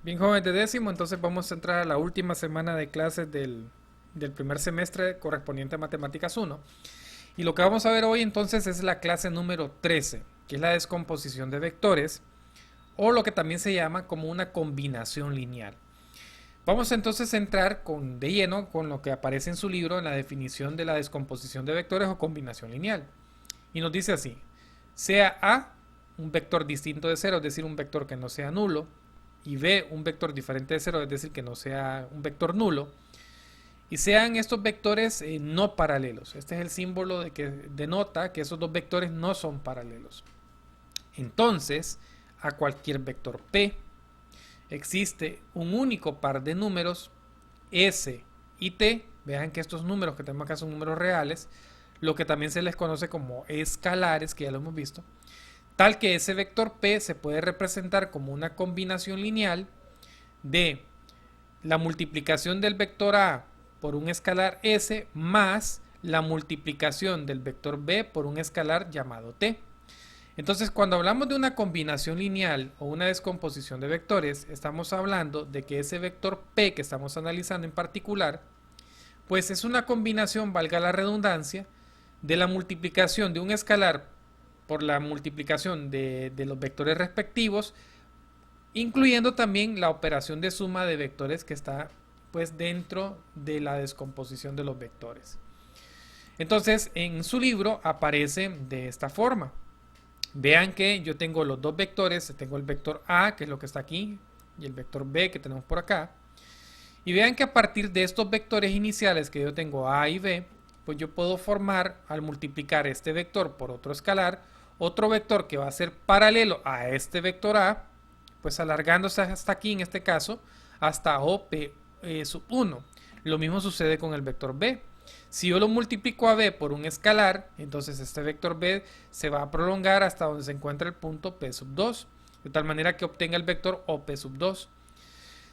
Bien, jóvenes de décimo, entonces vamos a entrar a la última semana de clases del primer semestre correspondiente a Matemáticas 1. Y lo que vamos a ver hoy entonces es la clase número 13, que es la descomposición de vectores, o lo que también se llama como una combinación lineal. Vamos entonces a entrar de lleno con lo que aparece en su libro en la definición de la descomposición de vectores o combinación lineal. Y nos dice así: sea A un vector distinto de cero, es decir, un vector que no sea nulo, y B un vector diferente de cero, es decir, que no sea un vector nulo, y sean estos vectores no paralelos. Este es el símbolo que denota que esos dos vectores no son paralelos. Entonces, a cualquier vector P existe un único par de números S y T. Vean que estos números que tenemos acá son números reales, lo que también se les conoce como escalares, que ya lo hemos visto, tal que ese vector P se puede representar como una combinación lineal de la multiplicación del vector A por un escalar S más la multiplicación del vector B por un escalar llamado T. Entonces, cuando hablamos de una combinación lineal o una descomposición de vectores, estamos hablando de que ese vector P que estamos analizando en particular, pues es una combinación, valga la redundancia, de la multiplicación de un escalar por la multiplicación de los vectores respectivos, incluyendo también la operación de suma de vectores que está pues dentro de la descomposición de los vectores. Entonces, en su libro aparece de esta forma. Vean que yo tengo los dos vectores, tengo el vector A, que es lo que está aquí, y el vector B, que tenemos por acá. Y vean que a partir de estos vectores iniciales que yo tengo A y B, pues yo puedo formar, al multiplicar este vector por otro escalar, otro vector que va a ser paralelo a este vector A, pues alargándose hasta aquí, en este caso, hasta OP sub 1. Lo mismo sucede con el vector B. Si yo lo multiplico a B por un escalar, entonces este vector B se va a prolongar hasta donde se encuentra el punto P sub 2, de tal manera que obtenga el vector OP sub 2.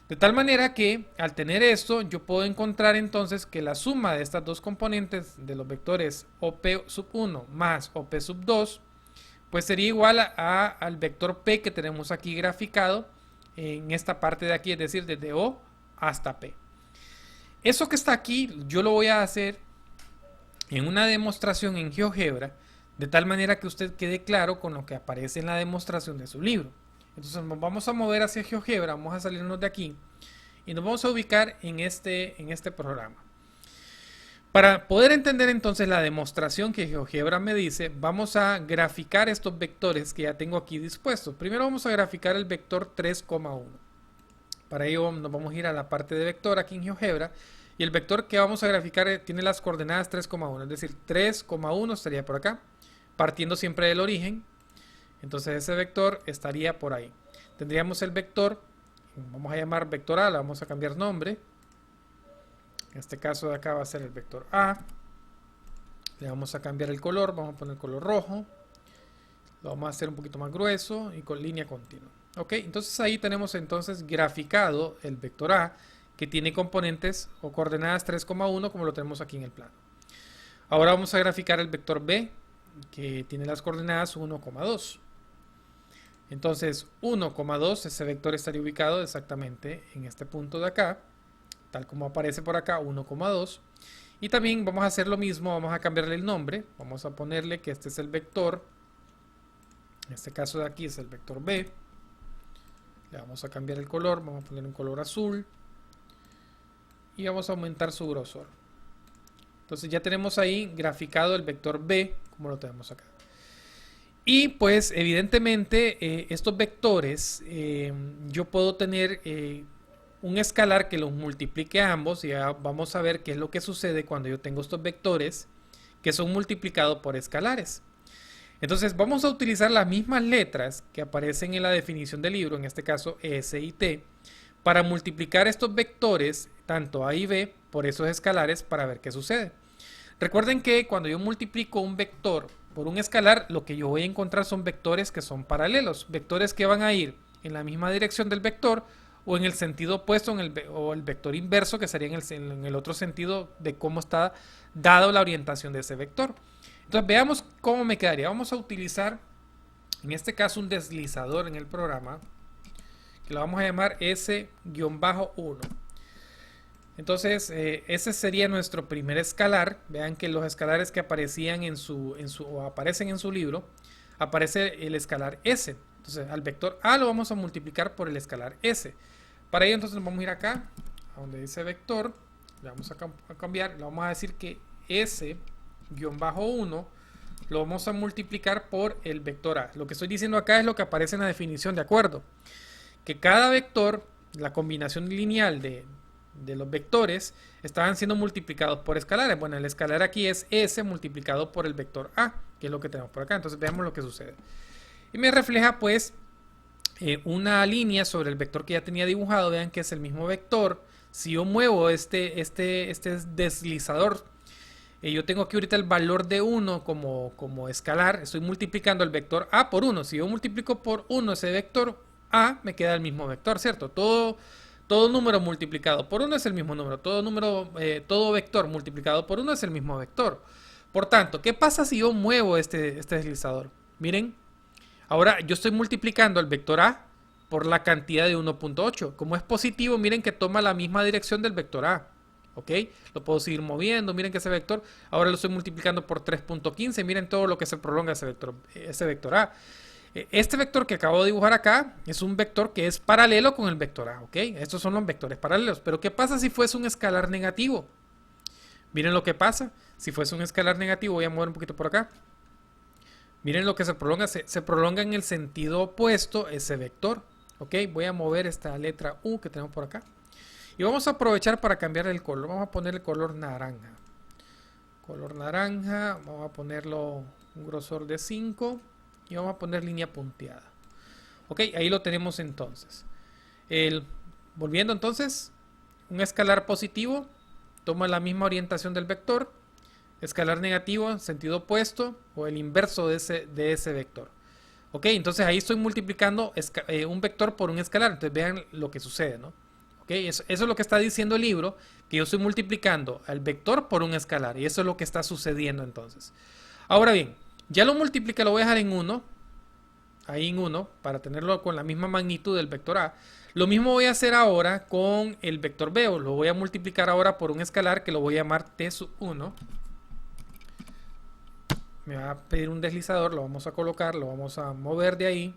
De tal manera que al tener esto, yo puedo encontrar entonces que la suma de estas dos componentes de los vectores OP sub 1 más OP sub 2, pues sería igual al vector P que tenemos aquí graficado en esta parte de aquí, es decir, desde O hasta P. Eso que está aquí yo lo voy a hacer en una demostración en GeoGebra, de tal manera que usted quede claro con lo que aparece en la demostración de su libro. Entonces nos vamos a mover hacia GeoGebra, vamos a salirnos de aquí y nos vamos a ubicar en este programa. Para poder entender entonces la demostración que GeoGebra me dice, vamos a graficar estos vectores que ya tengo aquí dispuestos. Primero vamos a graficar el vector 3,1. Para ello nos vamos a ir a la parte de vector aquí en GeoGebra. Y el vector que vamos a graficar tiene las coordenadas 3,1. Es decir, 3,1 estaría por acá, partiendo siempre del origen. Entonces ese vector estaría por ahí. Tendríamos el vector, vamos a llamar vector A, le vamos a cambiar nombre. En este caso de acá va a ser el vector A. Le vamos a cambiar el color, vamos a poner color rojo. Lo vamos a hacer un poquito más grueso y con línea continua. Ok, entonces ahí tenemos entonces graficado el vector A, que tiene componentes o coordenadas 3,1 como lo tenemos aquí en el plano. Ahora vamos a graficar el vector B, que tiene las coordenadas 1,2. Entonces 1,2, ese vector estaría ubicado exactamente en este punto de acá, tal como aparece por acá, 1,2. Y también vamos a hacer lo mismo, vamos a cambiarle el nombre, vamos a ponerle que este es el vector, en este caso de aquí es el vector B. Le vamos a cambiar el color, vamos a poner un color azul y vamos a aumentar su grosor. Entonces ya tenemos ahí graficado el vector B como lo tenemos acá. Y pues evidentemente estos vectores yo puedo tener un escalar que los multiplique a ambos, y ya vamos a ver qué es lo que sucede cuando yo tengo estos vectores que son multiplicados por escalares. Entonces vamos a utilizar las mismas letras que aparecen en la definición del libro, en este caso S y T, para multiplicar estos vectores, tanto A y B, por esos escalares para ver qué sucede. Recuerden que cuando yo multiplico un vector por un escalar, lo que yo voy a encontrar son vectores que son paralelos, vectores que van a ir en la misma dirección del vector o en el sentido opuesto, o el vector inverso, que sería en el otro sentido de cómo está dado la orientación de ese vector. Entonces veamos cómo me quedaría. Vamos a utilizar en este caso un deslizador en el programa, que lo vamos a llamar S-1. Entonces, ese sería nuestro primer escalar. Vean que los escalares que aparecían o aparecen en su libro, aparece el escalar S. Entonces, al vector A lo vamos a multiplicar por el escalar S. Para ello, entonces, nos vamos a ir acá, a donde dice vector. Le vamos a cambiar, le vamos a decir que S-1 lo vamos a multiplicar por el vector A. Lo que estoy diciendo acá es lo que aparece en la definición, ¿de acuerdo? Que cada vector, la combinación lineal de los vectores, estaban siendo multiplicados por escalares. Bueno, el escalar aquí es S multiplicado por el vector A, que es lo que tenemos por acá. Entonces veamos lo que sucede. Y me refleja pues una línea sobre el vector que ya tenía dibujado. Vean que es el mismo vector. Si yo muevo este deslizador, yo tengo aquí ahorita el valor de 1 como escalar. Estoy multiplicando el vector A por 1. Si yo multiplico por 1 ese vector A, me queda el mismo vector, ¿cierto? Todo número multiplicado por 1 es el mismo número. Todo vector multiplicado por 1 es el mismo vector. Por tanto, ¿qué pasa si yo muevo este deslizador? Miren, ahora yo estoy multiplicando el vector A por la cantidad de 1.8. Como es positivo, miren que toma la misma dirección del vector A. ¿Ok? Lo puedo seguir moviendo. Miren que ese vector, ahora lo estoy multiplicando por 3.15. Miren todo lo que se prolonga ese vector A. Este vector que acabo de dibujar acá es un vector que es paralelo con el vector A. ¿Ok? Estos son los vectores paralelos. Pero ¿qué pasa si fuese un escalar negativo? Miren lo que pasa. Si fuese un escalar negativo, voy a mover un poquito por acá. Miren lo que se prolonga. Se prolonga en el sentido opuesto ese vector. Ok, voy a mover esta letra U que tenemos por acá. Y vamos a aprovechar para cambiar el color. Vamos a poner el color naranja. Color naranja. Vamos a ponerlo un grosor de 5. Y vamos a poner línea punteada. Ok, ahí lo tenemos entonces. Volviendo entonces, un escalar positivo toma la misma orientación del vector. Escalar negativo, sentido opuesto, o el inverso de ese vector. Ok, entonces ahí estoy multiplicando un vector por un escalar. Entonces vean lo que sucede, ¿no? Ok, eso es lo que está diciendo el libro, que yo estoy multiplicando al vector por un escalar. Y eso es lo que está sucediendo entonces. Ahora bien, ya lo multipliqué, lo voy a dejar en 1. Ahí en 1, para tenerlo con la misma magnitud del vector A. Lo mismo voy a hacer ahora con el vector B. Lo voy a multiplicar ahora por un escalar que lo voy a llamar T1. Me va a pedir un deslizador, lo vamos a colocar, lo vamos a mover de ahí.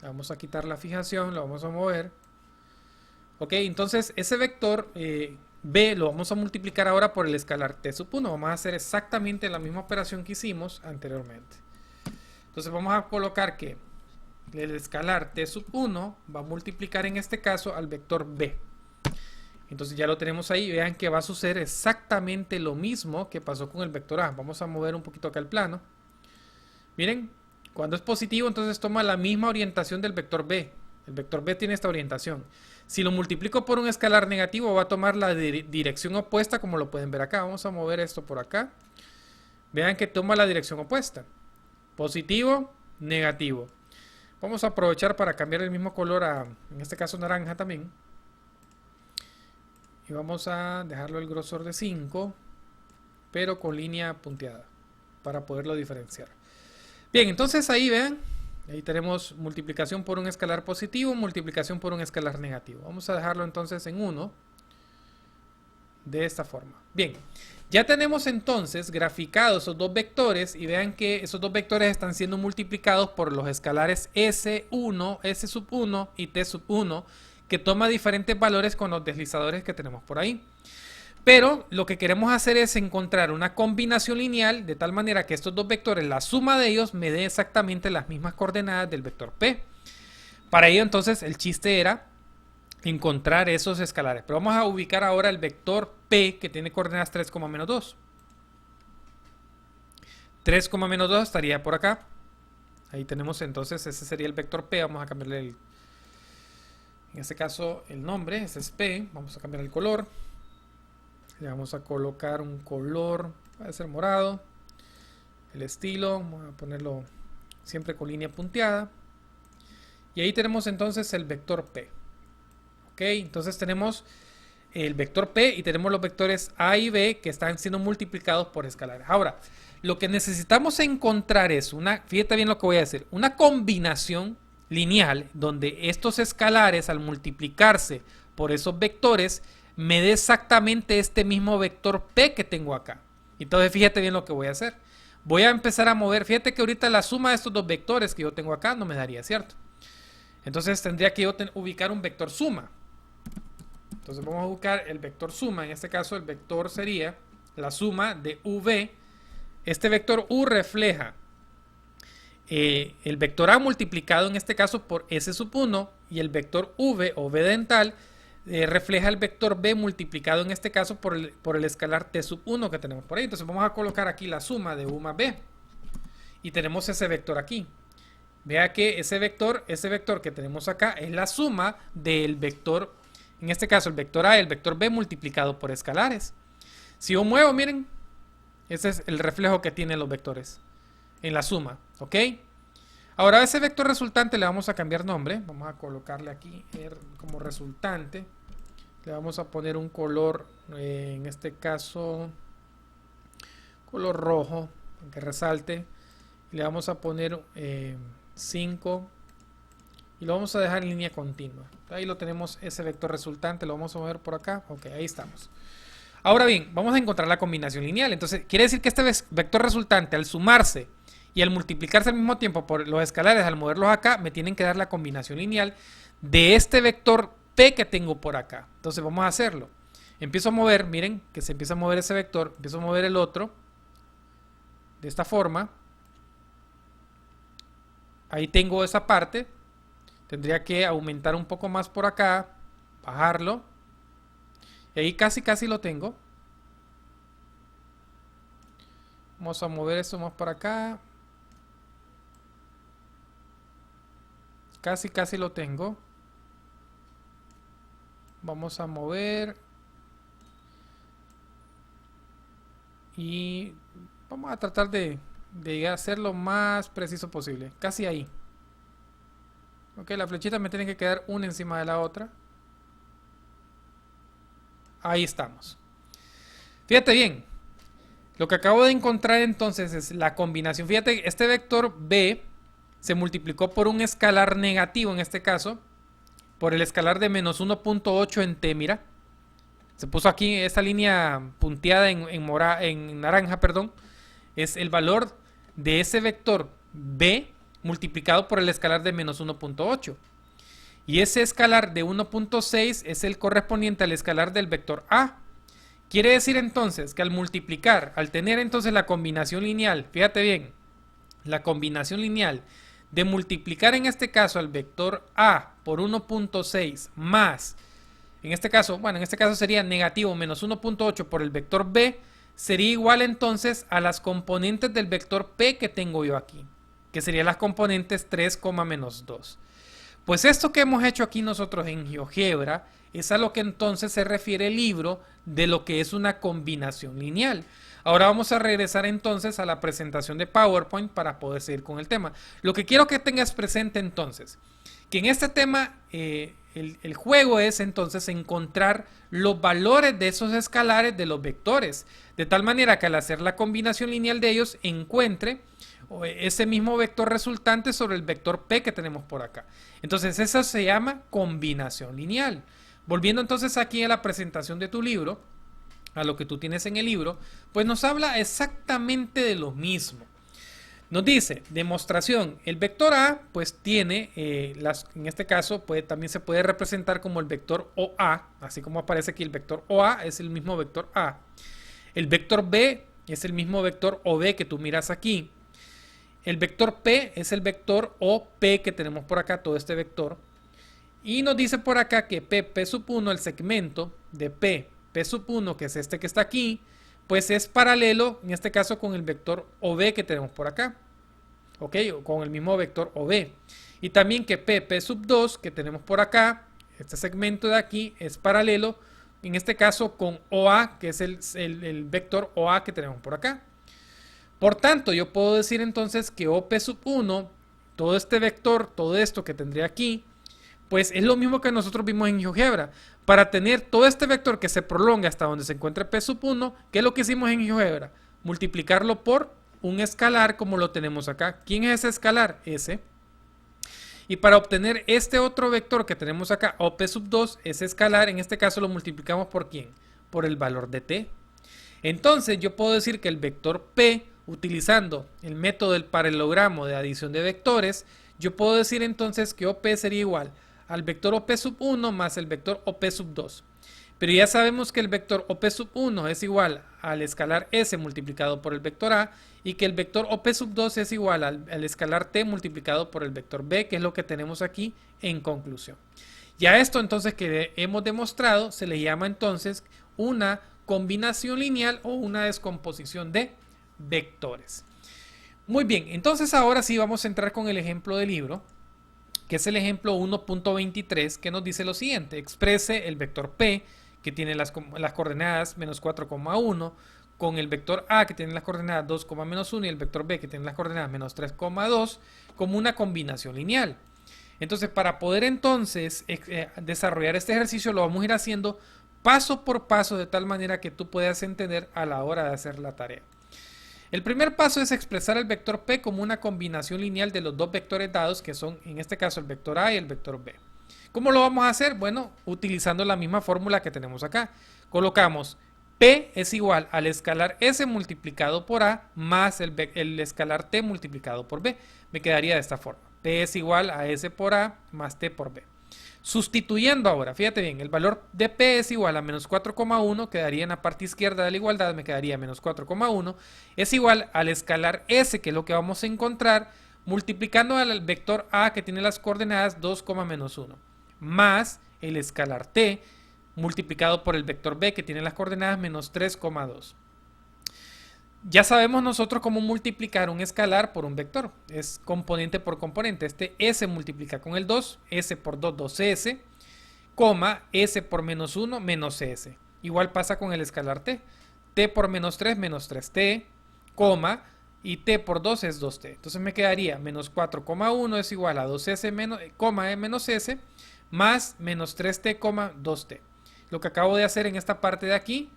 Vamos a quitar la fijación, lo vamos a mover. Ok, entonces ese vector B lo vamos a multiplicar ahora por el escalar T1. Vamos a hacer exactamente la misma operación que hicimos anteriormente. Entonces vamos a colocar que el escalar T1 va a multiplicar en este caso al vector B. Entonces ya lo tenemos ahí. Vean que va a suceder exactamente lo mismo que pasó con el vector A. Vamos a mover un poquito acá el plano. Miren, cuando es positivo entonces toma la misma orientación del vector B. El vector B tiene esta orientación. Si lo multiplico por un escalar negativo va a tomar la dirección opuesta, como lo pueden ver acá. Vamos a mover esto por acá. Vean que toma la dirección opuesta. Positivo, negativo. Vamos a aprovechar para cambiar el mismo color a, en este caso, naranja también. Y vamos a dejarlo el grosor de 5, pero con línea punteada, para poderlo diferenciar. Bien, entonces ahí vean, ahí tenemos multiplicación por un escalar positivo, multiplicación por un escalar negativo. Vamos a dejarlo entonces en 1, de esta forma. Bien, ya tenemos entonces graficados esos dos vectores y vean que esos dos vectores están siendo multiplicados por los escalares S1, S1 y T1, que toma diferentes valores con los deslizadores que tenemos por ahí. Pero lo que queremos hacer es encontrar una combinación lineal de tal manera que estos dos vectores, la suma de ellos, me dé exactamente las mismas coordenadas del vector P. Para ello entonces el chiste era encontrar esos escalares. Pero vamos a ubicar ahora el vector P que tiene coordenadas 3, menos 2. 3, menos 2 estaría por acá. Ahí tenemos entonces, ese sería el vector P. Vamos a cambiarle en este caso el nombre, ese es P. Vamos a cambiar el color. Le vamos a colocar un color, va a ser morado. El estilo, vamos a ponerlo siempre con línea punteada. Y ahí tenemos entonces el vector P. Ok, entonces tenemos el vector P y tenemos los vectores A y B que están siendo multiplicados por escalares. Ahora, lo que necesitamos encontrar es fíjate bien lo que voy a decir, una combinación lineal donde estos escalares al multiplicarse por esos vectores me dé exactamente este mismo vector P que tengo acá. Entonces fíjate bien lo que voy a hacer. Voy a empezar a mover, fíjate que ahorita la suma de estos dos vectores que yo tengo acá no me daría, ¿cierto? Entonces tendría que yo ubicar un vector suma. Entonces vamos a buscar el vector suma. En este caso el vector sería la suma de V. Este vector U refleja el vector A multiplicado en este caso por S sub 1 y el vector V o V dental refleja el vector B multiplicado en este caso por el escalar T sub 1 que tenemos por ahí. Entonces vamos a colocar aquí la suma de U más B y tenemos ese vector aquí. Vea que ese vector que tenemos acá es la suma del vector, en este caso el vector A y el vector B multiplicado por escalares. Si yo muevo, miren, ese es el reflejo que tienen los vectores en la suma, ¿ok? Ahora a ese vector resultante le vamos a cambiar nombre. Vamos a colocarle aquí como resultante. Le vamos a poner un color, en este caso, color rojo, que resalte. Le vamos a poner 5 y lo vamos a dejar en línea continua. Ahí lo tenemos, ese vector resultante, lo vamos a mover por acá. Ok, ahí estamos. Ahora bien, vamos a encontrar la combinación lineal. Entonces, quiere decir que este vector resultante al sumarse y al multiplicarse al mismo tiempo por los escalares, al moverlos acá, me tienen que dar la combinación lineal de este vector P que tengo por acá. Entonces vamos a hacerlo. Empiezo a mover, miren que se empieza a mover ese vector, empiezo a mover el otro de esta forma. Ahí tengo esa parte. Tendría que aumentar un poco más por acá, bajarlo. Y ahí casi lo tengo. Vamos a mover esto más para acá. Casi lo tengo. Vamos a mover. Y vamos a tratar de hacer lo más preciso posible. Casi ahí. Ok, la flechita me tiene que quedar una encima de la otra. Ahí estamos. Fíjate bien. Lo que acabo de encontrar entonces es la combinación. Fíjate, este vector B se multiplicó por un escalar negativo en este caso. Por el escalar de menos 1.8 en T, mira. Se puso aquí esta línea punteada en naranja, perdón. Es el valor de ese vector B multiplicado por el escalar de menos 1.8. Y ese escalar de 1.6 es el correspondiente al escalar del vector A. Quiere decir entonces que al multiplicar, al tener entonces la combinación lineal, fíjate bien, la combinación lineal de multiplicar en este caso al vector A por 1.6 más, en este caso sería negativo menos 1.8 por el vector B, sería igual entonces a las componentes del vector P que tengo yo aquí, que serían las componentes 3, menos 2. Pues esto que hemos hecho aquí nosotros en GeoGebra es a lo que entonces se refiere el libro de lo que es una combinación lineal. Ahora vamos a regresar entonces a la presentación de PowerPoint para poder seguir con el tema. Lo que quiero que tengas presente entonces, que en este tema el juego es entonces encontrar los valores de esos escalares de los vectores, de tal manera que al hacer la combinación lineal de ellos encuentre ese mismo vector resultante sobre el vector P que tenemos por acá. Entonces eso se llama combinación lineal. Volviendo entonces aquí a la presentación de tu libro, a lo que tú tienes en el libro, pues nos habla exactamente de lo mismo. Nos dice, demostración, el vector A pues tiene, en este caso también se puede representar como el vector OA, así como aparece aquí el vector OA es el mismo vector A. El vector B es el mismo vector OB que tú miras aquí. El vector P es el vector OP que tenemos por acá, todo este vector. Y nos dice por acá que P sub 1, el segmento de P sub 1, que es este que está aquí, pues es paralelo, en este caso, con el vector OB que tenemos por acá. Ok, con el mismo vector OB. Y también que P sub 2, que tenemos por acá, este segmento de aquí, es paralelo, en este caso, con OA, que es el vector OA que tenemos por acá. Por tanto, yo puedo decir entonces que OP sub 1, todo este vector, todo esto que tendría aquí, pues es lo mismo que nosotros vimos en GeoGebra. Para tener todo este vector que se prolonga hasta donde se encuentre P sub 1, ¿qué es lo que hicimos en GeoGebra? Multiplicarlo por un escalar como lo tenemos acá. ¿Quién es ese escalar? Ese. Y para obtener este otro vector que tenemos acá, OP sub 2, es escalar, en este caso lo multiplicamos por ¿quién? Por el valor de t. Entonces yo puedo decir que el vector P, utilizando el método del paralelogramo de adición de vectores, yo puedo decir entonces que OP sería igual al vector OP sub 1 más el vector OP sub 2. Pero ya sabemos que el vector OP sub 1 es igual al escalar S multiplicado por el vector A y que el vector OP sub 2 es igual al escalar T multiplicado por el vector B, que es lo que tenemos aquí en conclusión. Ya esto entonces que hemos demostrado se le llama entonces una combinación lineal o una descomposición de vectores. Muy bien, entonces ahora sí vamos a entrar con el ejemplo del libro, que es el ejemplo 1.23, que nos dice lo siguiente: exprese el vector P, que tiene las coordenadas menos 4,1, con el vector A, que tiene las coordenadas 2, menos 1, y el vector B, que tiene las coordenadas menos 3,2, como una combinación lineal. Entonces, para poder entonces desarrollar este ejercicio, lo vamos a ir haciendo paso por paso, de tal manera que tú puedas entender a la hora de hacer la tarea. El primer paso es expresar el vector P como una combinación lineal de los dos vectores dados, que son en este caso el vector A y el vector B. ¿Cómo lo vamos a hacer? Bueno, utilizando la misma fórmula que tenemos acá. Colocamos P es igual al escalar S multiplicado por A más el escalar T multiplicado por B. Me quedaría de esta forma. P es igual a S por A más T por B. Sustituyendo ahora, fíjate bien, el valor de P es igual a menos 4,1, quedaría en la parte izquierda de la igualdad, me quedaría menos 4,1, es igual al escalar S, que es lo que vamos a encontrar, multiplicando al vector A, que tiene las coordenadas 2, menos 1, más el escalar T, multiplicado por el vector B, que tiene las coordenadas menos 3,2. Ya sabemos nosotros cómo multiplicar un escalar por un vector. Es componente por componente. Este S multiplica con el 2, S por 2, 2S, coma, S por menos 1, menos S. Igual pasa con el escalar T. T por menos 3, menos 3T, coma, y T por 2 es 2T. Entonces me quedaría menos 4,1 es igual a 2S menos, menos S, más menos 3T, 2T. Lo que acabo de hacer en esta parte de aquí,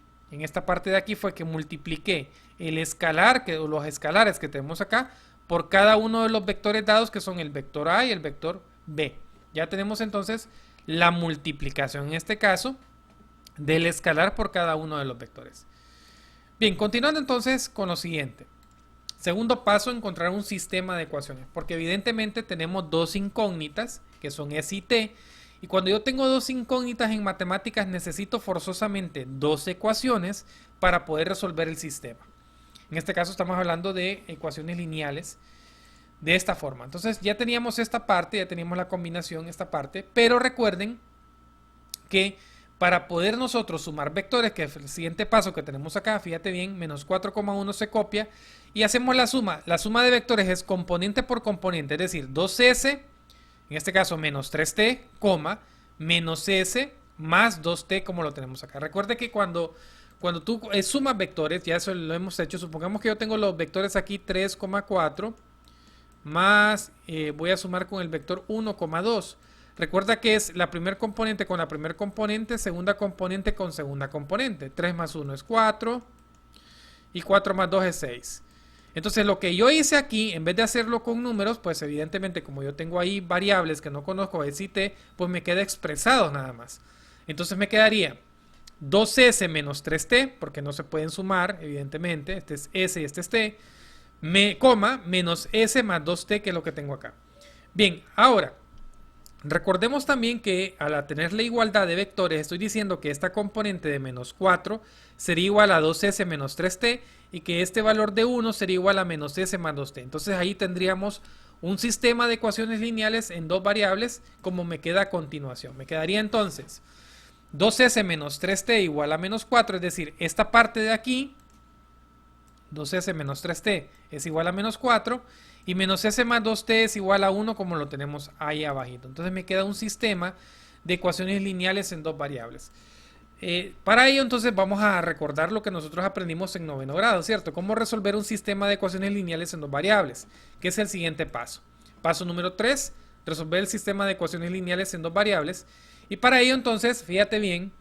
fue que multipliqué el escalar, o los escalares que tenemos acá, por cada uno de los vectores dados, que son el vector A y el vector B. Ya tenemos entonces la multiplicación, en este caso, del escalar por cada uno de los vectores. Bien, continuando entonces con lo siguiente. Segundo paso, encontrar un sistema de ecuaciones, porque evidentemente tenemos dos incógnitas, que son S y T, y cuando yo tengo dos incógnitas en matemáticas, necesito forzosamente dos ecuaciones para poder resolver el sistema. En este caso estamos hablando de ecuaciones lineales de esta forma. Entonces ya teníamos esta parte, ya teníamos la combinación, esta parte, pero recuerden que para poder nosotros sumar vectores, que es el siguiente paso que tenemos acá, fíjate bien, menos 4,1 se copia y hacemos la suma. La suma de vectores es componente por componente, es decir, 2S, en este caso menos 3T, menos S más 2T, como lo tenemos acá. Recuerde que cuando tú sumas vectores, ya eso lo hemos hecho, supongamos que yo tengo los vectores aquí 3,4 más, voy a sumar con el vector 1,2. Recuerda que es la primer componente con la primer componente, segunda componente con segunda componente. 3 más 1 es 4 y 4 más 2 es 6. Entonces lo que yo hice aquí, en vez de hacerlo con números, pues evidentemente como yo tengo ahí variables que no conozco, S y T, pues me queda expresado nada más. Entonces me quedaría 2S menos 3T, porque no se pueden sumar, evidentemente, este es S y este es T, menos S más 2T, que es lo que tengo acá. Bien, ahora, recordemos también que al tener la igualdad de vectores, estoy diciendo que esta componente de menos 4 sería igual a 2S menos 3T y que este valor de 1 sería igual a menos S más 2T. Entonces ahí tendríamos un sistema de ecuaciones lineales en dos variables, como me queda a continuación. Me quedaría entonces 2S menos 3T igual a menos 4, es decir, esta parte de aquí, 2S menos 3T es igual a menos 4, y menos S más 2T es igual a 1, como lo tenemos ahí abajito. Entonces me queda un sistema de ecuaciones lineales en dos variables. Para ello entonces vamos a recordar lo que nosotros aprendimos en noveno grado, ¿cierto? Cómo resolver un sistema de ecuaciones lineales en dos variables, que es el siguiente paso. Paso número 3, resolver el sistema de ecuaciones lineales en dos variables. Y para ello entonces, fíjate bien,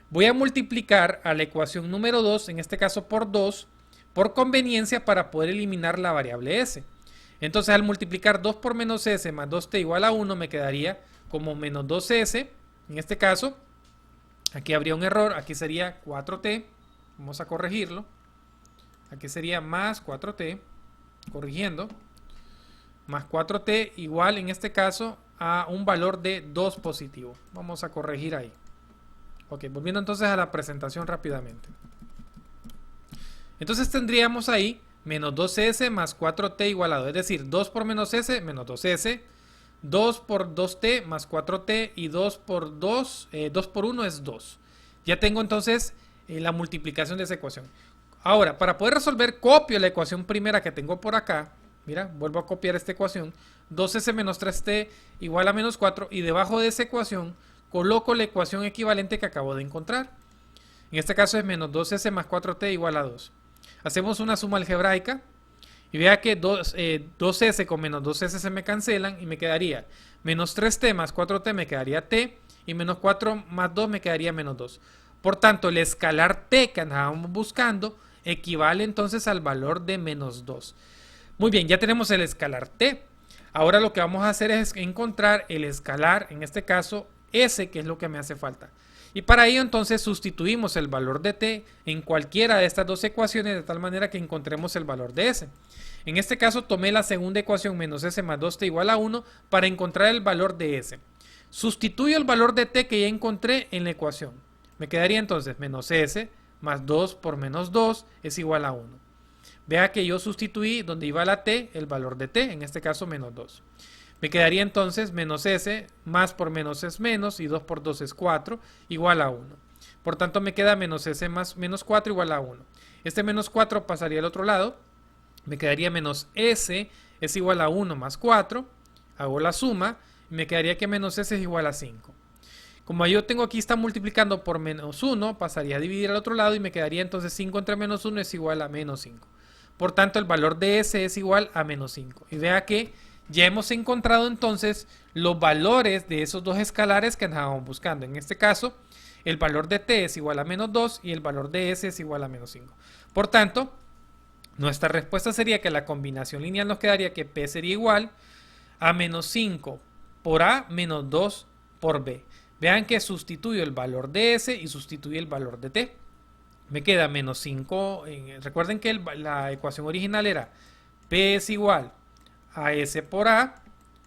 voy a multiplicar a la ecuación número 2, en este caso por 2, por conveniencia para poder eliminar la variable S. Entonces al multiplicar 2 por menos s más 2t igual a 1 me quedaría como menos 2s. En este caso, aquí habría un error, aquí sería 4t. Vamos a corregirlo. Aquí sería más 4t, corrigiendo. Más 4t igual en este caso a un valor de 2 positivo. Vamos a corregir ahí. Ok, volviendo entonces a la presentación rápidamente. Entonces tendríamos ahí menos 2s más 4t igual a 2. Es decir, 2 por menos s menos 2s. 2 por 2t más 4t y 2 por 2, 2 por 1 es 2. Ya tengo entonces la multiplicación de esa ecuación. Ahora, para poder resolver, copio la ecuación primera que tengo por acá. Mira, vuelvo a copiar esta ecuación. 2s menos 3t igual a menos 4. Y debajo de esa ecuación coloco la ecuación equivalente que acabo de encontrar. En este caso es menos 2s más 4t igual a 2. Hacemos una suma algebraica. Y vea que 2s con menos 2s se me cancelan y me quedaría menos 3t más 4t me quedaría t. Y menos 4 más 2 me quedaría menos 2. Por tanto, el escalar t que andábamos buscando equivale entonces al valor de menos 2. Muy bien, ya tenemos el escalar t. Ahora lo que vamos a hacer es encontrar el escalar, en este caso s, que es lo que me hace falta. Y para ello entonces sustituimos el valor de t en cualquiera de estas dos ecuaciones de tal manera que encontremos el valor de s. En este caso tomé la segunda ecuación menos s más 2t igual a 1 para encontrar el valor de s. Sustituyo el valor de t que ya encontré en la ecuación. Me quedaría entonces menos s más 2 por menos 2 es igual a 1. Vea que yo sustituí donde iba la t el valor de t, en este caso menos 2. Me quedaría entonces menos s, más por menos es menos, y 2 por 2 es 4, igual a 1. Por tanto me queda menos s más menos 4 igual a 1. Este menos 4 pasaría al otro lado. Me quedaría menos s es igual a 1 más 4. Hago la suma y me quedaría que menos s es igual a 5. Como yo tengo aquí está multiplicando por menos 1, pasaría a dividir al otro lado y me quedaría entonces 5 entre menos 1 es igual a menos 5. Por tanto el valor de s es igual a menos 5. Y vea que ya hemos encontrado entonces los valores de esos dos escalares que andábamos buscando. En este caso, el valor de t es igual a menos 2 y el valor de s es igual a menos 5. Por tanto, nuestra respuesta sería que la combinación lineal nos quedaría que p sería igual a menos 5 por a menos 2 por b. Vean que sustituyo el valor de s y sustituyo el valor de t. Me queda menos 5. Recuerden que la ecuación original era p es igual a s por a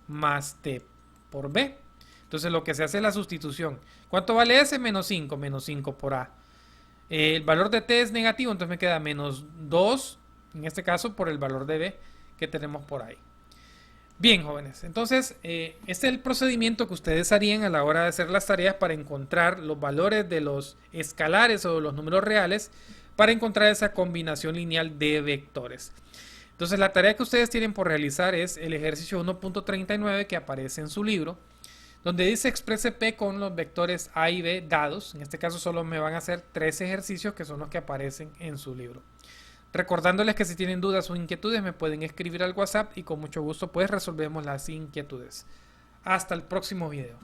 más t por b. Entonces lo que se hace es la sustitución. ¿Cuánto vale s? Menos 5. Menos 5 por a. El valor de t es negativo, entonces me queda menos 2, en este caso por el valor de b que tenemos por ahí. Bien, jóvenes, entonces este es el procedimiento que ustedes harían a la hora de hacer las tareas para encontrar los valores de los escalares o los números reales para encontrar esa combinación lineal de vectores. Entonces la tarea que ustedes tienen por realizar es el ejercicio 1.39 que aparece en su libro, donde dice exprese P con los vectores A y B dados. En este caso solo me van a hacer 3 ejercicios que son los que aparecen en su libro. Recordándoles que si tienen dudas o inquietudes me pueden escribir al WhatsApp y con mucho gusto pues resolvemos las inquietudes. Hasta el próximo video.